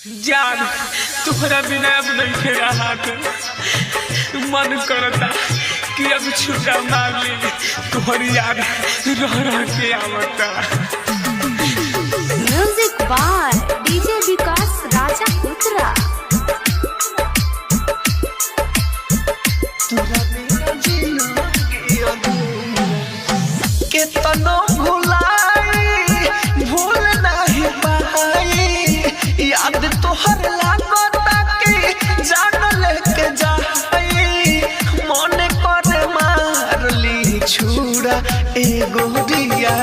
जान तुम्हारा बिना अब नहीं खेला हाथ मन करता कि अब छुट्टा मार ली तुम्हारी याद रह के आवता। म्यूजिक बाय डीजे विकास राजा पुत्रा। केतनो भुलाई भूल नहीं पाई याद तोहर लागता कि जान लेके जाई मन करे मारली छुरा एगो दिया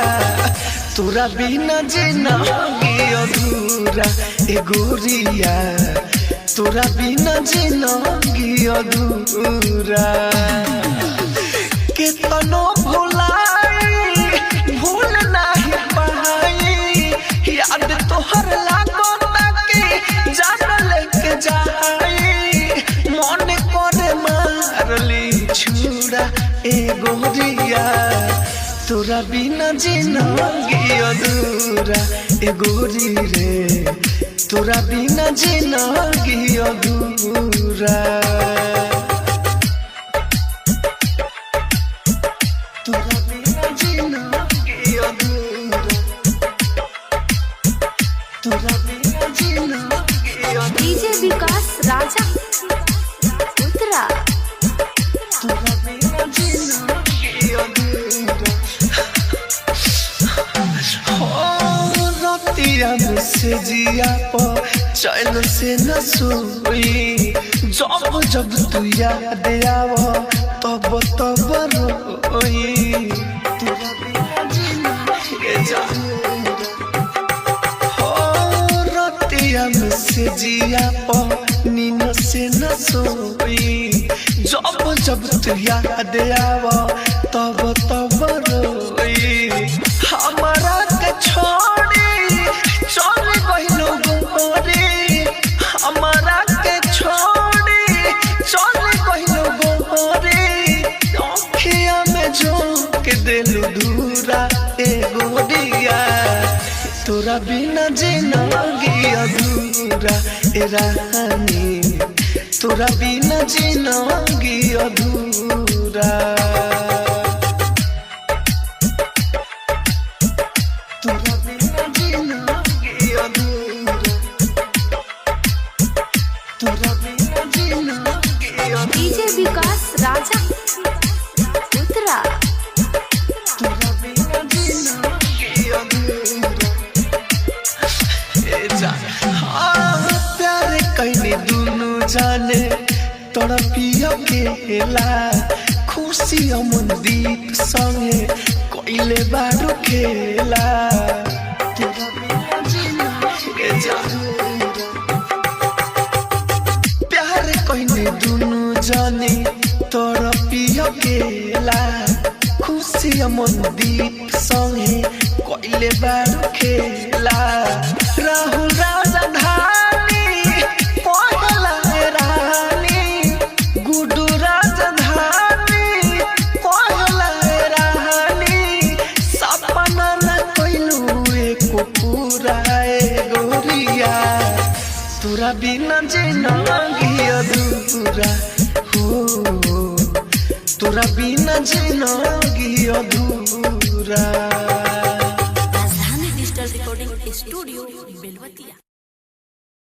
तोरा बिना जिंदगी अधूरा एगो रिया तोरा बिना जिंदगी अधूरा। केतनो भुलाई भूल नहीं पाई याद तोहर लागता कि जान लेके जाई मन करे मारली छुरा एगो रिया तोरा बिना जिंदगी अधूरा एगो रे तोरा बिना जिंदगी अधूरा। तोरा बिना जिंदगी अधूरा तोरा बिना जिंदगी अधूरा। डीजे विकास राजा पुत्रा। तोरा बिना जिंदगी अधूरा हो रतिया में से जिया पर चैन से न सोई जब जब तू याद आव तब तब रोई तोरा बिना जिंदगी हो रतिया में से जिया पर नींद से न सोई जब जब तू याद आव तब तब रोई हमारा के छोड़ी चल गइलो गोरी हमारा के छोड़ी चल गइलो गोरी आँखिया में झोंक देलू धूरा एगो दिया तोरा बिना जिंदगी अधूरा ए रानी तोरा बिना जिंदगी अधूरा। तोरा बिना जिंदगी अधूरा तोरा बिना जिंदगी अधूरा। डीजे विकास राजा पुत्रा। तोरा बिना जिंदगी अधूरा। ए जा प्यार कइने दुनु जाने तड़पिया केला खुशी अमनदीप संगे कइले बारू खेला तोरा बिना जिंदगी प्यार कइने दुनु जाने तड़पिया केला खुशी अमनदीप संगे कइले बारू खेला राहुल राजधानी पहला रानी गुडू राजधानी पहला रानी सपना न कइलू एको पूरा एगो रिया तोरा बिना जिंदगी अधूरा हो तोरा बिना जिंदगी अधूरा। राजधानी डिजिटल रिकॉर्डिंग स्टूडियो बेलवतिया।